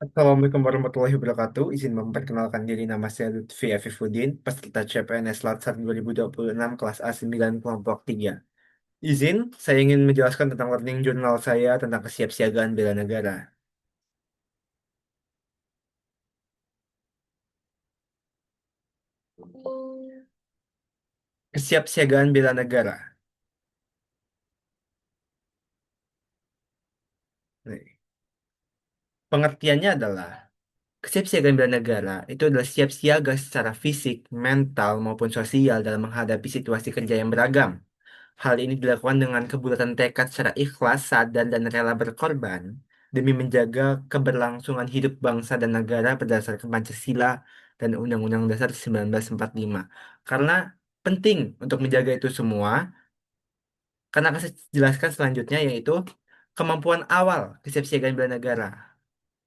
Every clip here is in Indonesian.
Assalamualaikum warahmatullahi wabarakatuh. Izin memperkenalkan diri, nama saya Lutfi Afifuddin, peserta CPNS Latsar 2026 kelas A9 kelompok 3. Izin, saya ingin menjelaskan tentang learning journal saya tentang kesiapsiagaan bela negara. Kesiapsiagaan bela negara. Nih, pengertiannya adalah kesiapsiagaan bela negara itu adalah siap siaga secara fisik, mental, maupun sosial dalam menghadapi situasi kerja yang beragam. Hal ini dilakukan dengan kebulatan tekad secara ikhlas, sadar, dan rela berkorban demi menjaga keberlangsungan hidup bangsa dan negara berdasarkan Pancasila dan Undang-Undang Dasar 1945. Karena penting untuk menjaga itu semua, karena akan saya jelaskan selanjutnya yaitu kemampuan awal kesiapsiagaan bela negara.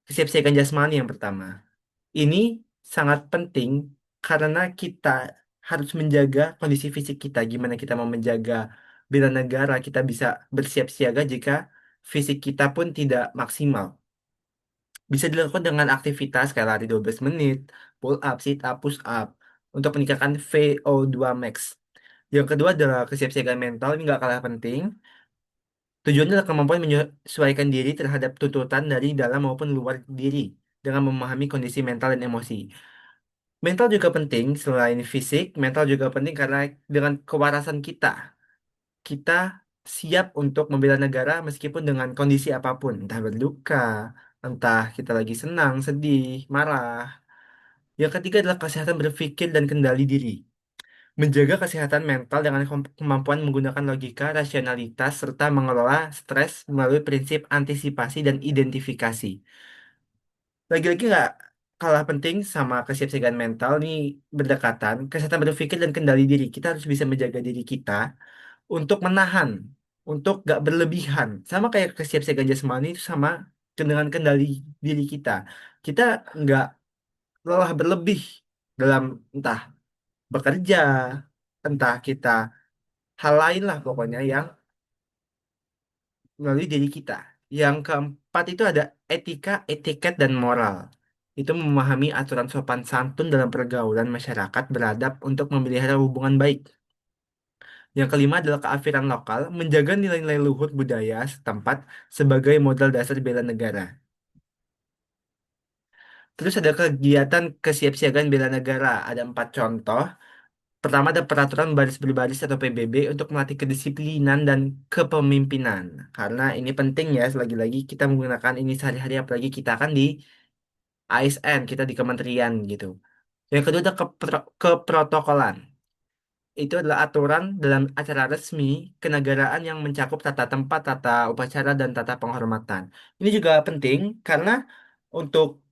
Kesiapsiagaan jasmani yang pertama. Ini sangat penting karena kita harus menjaga kondisi fisik kita. Gimana kita mau menjaga bela negara, kita bisa bersiap siaga jika fisik kita pun tidak maksimal. Bisa dilakukan dengan aktivitas kayak lari 12 menit, pull up, sit up, push up, untuk meningkatkan VO2 max. Yang kedua adalah kesiapsiagaan mental, ini nggak kalah penting. Tujuannya adalah kemampuan menyesuaikan diri terhadap tuntutan dari dalam maupun luar diri dengan memahami kondisi mental dan emosi. Mental juga penting, selain fisik, mental juga penting karena dengan kewarasan kita, kita siap untuk membela negara meskipun dengan kondisi apapun, entah berduka, entah kita lagi senang, sedih, marah. Yang ketiga adalah kesehatan berpikir dan kendali diri. Menjaga kesehatan mental dengan kemampuan menggunakan logika, rasionalitas, serta mengelola stres melalui prinsip antisipasi dan identifikasi. Lagi-lagi nggak kalah penting sama kesiapsiagaan mental nih berdekatan, kesehatan berpikir dan kendali diri. Kita harus bisa menjaga diri kita untuk menahan, untuk nggak berlebihan. Sama kayak kesiapsiagaan jasmani itu sama dengan kendali diri kita. Kita nggak lelah berlebih dalam entah bekerja, entah kita hal lain lah pokoknya yang melalui diri kita. Yang keempat itu ada etika, etiket, dan moral. Itu memahami aturan sopan santun dalam pergaulan masyarakat beradab untuk memelihara hubungan baik. Yang kelima adalah keafiran lokal, menjaga nilai-nilai luhur budaya setempat sebagai modal dasar bela negara. Terus ada kegiatan kesiapsiagaan bela negara. Ada empat contoh. Pertama ada peraturan baris berbaris atau PBB untuk melatih kedisiplinan dan kepemimpinan. Karena ini penting ya, lagi-lagi kita menggunakan ini sehari-hari, apalagi kita kan di ASN, kita di kementerian gitu. Yang kedua ada keprotokolan. Itu adalah aturan dalam acara resmi kenegaraan yang mencakup tata tempat, tata upacara, dan tata penghormatan. Ini juga penting karena untuk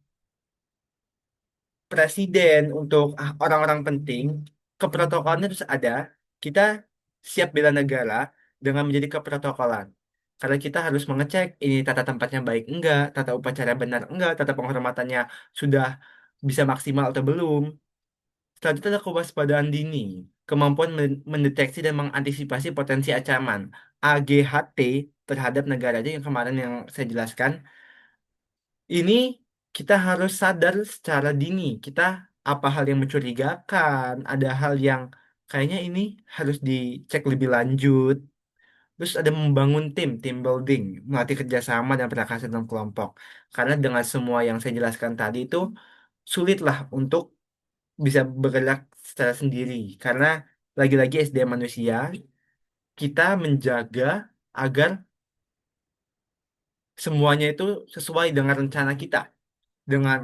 presiden, untuk orang-orang penting, keprotokolan harus ada. Kita siap bela negara dengan menjadi keprotokolan. Karena kita harus mengecek ini tata tempatnya baik enggak, tata upacara benar enggak, tata penghormatannya sudah bisa maksimal atau belum. Selanjutnya ada kewaspadaan dini, kemampuan mendeteksi dan mengantisipasi potensi ancaman AGHT terhadap negara aja yang kemarin yang saya jelaskan. Ini kita harus sadar secara dini. Kita apa hal yang mencurigakan, ada hal yang kayaknya ini harus dicek lebih lanjut. Terus ada membangun tim building, melatih kerjasama dan prakarsa dalam kelompok. Karena dengan semua yang saya jelaskan tadi itu sulitlah untuk bisa bergerak secara sendiri. Karena lagi-lagi SDM manusia, kita menjaga agar semuanya itu sesuai dengan rencana kita, dengan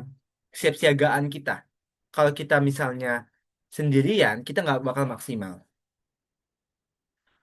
kesiapsiagaan kita. Kalau kita misalnya sendirian, kita nggak bakal maksimal.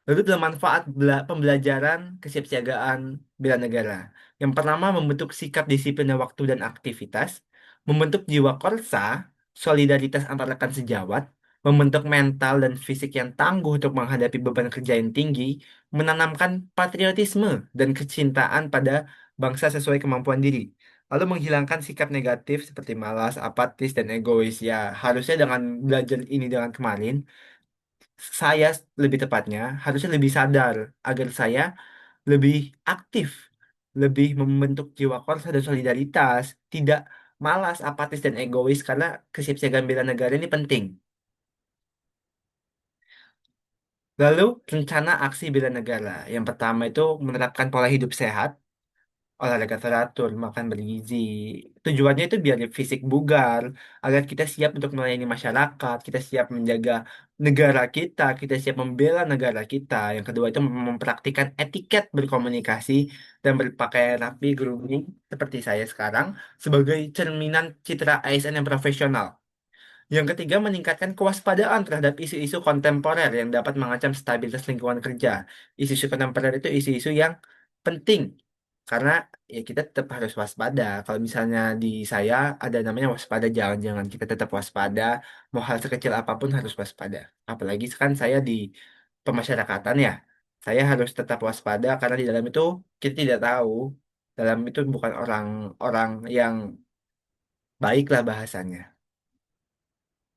Lalu dalam manfaat pembelajaran kesiapsiagaan bela negara. Yang pertama, membentuk sikap disiplin waktu dan aktivitas, membentuk jiwa korsa, solidaritas antar rekan sejawat, membentuk mental dan fisik yang tangguh untuk menghadapi beban kerja yang tinggi, menanamkan patriotisme dan kecintaan pada bangsa sesuai kemampuan diri. Lalu menghilangkan sikap negatif seperti malas, apatis, dan egois. Ya, harusnya dengan belajar ini dengan kemarin, saya lebih tepatnya harusnya lebih sadar agar saya lebih aktif lebih membentuk jiwa korsa dan solidaritas, tidak malas, apatis, dan egois karena kesiapsiagaan bela negara ini penting. Lalu, rencana aksi bela negara. Yang pertama itu menerapkan pola hidup sehat, olahraga teratur, makan bergizi. Tujuannya itu biar fisik bugar, agar kita siap untuk melayani masyarakat, kita siap menjaga negara kita siap membela negara kita. Yang kedua itu mempraktikkan etiket berkomunikasi dan berpakaian rapi, grooming, seperti saya sekarang, sebagai cerminan citra ASN yang profesional. Yang ketiga, meningkatkan kewaspadaan terhadap isu-isu kontemporer yang dapat mengancam stabilitas lingkungan kerja. Isu-isu kontemporer itu isu-isu yang penting karena ya kita tetap harus waspada. Kalau misalnya di saya ada namanya waspada, jangan-jangan kita tetap waspada, mau hal sekecil apapun harus waspada. Apalagi kan saya di pemasyarakatan ya, saya harus tetap waspada karena di dalam itu kita tidak tahu, dalam itu bukan orang-orang yang baik lah bahasanya.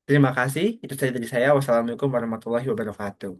Terima kasih. Itu saja dari saya. Wassalamualaikum warahmatullahi wabarakatuh.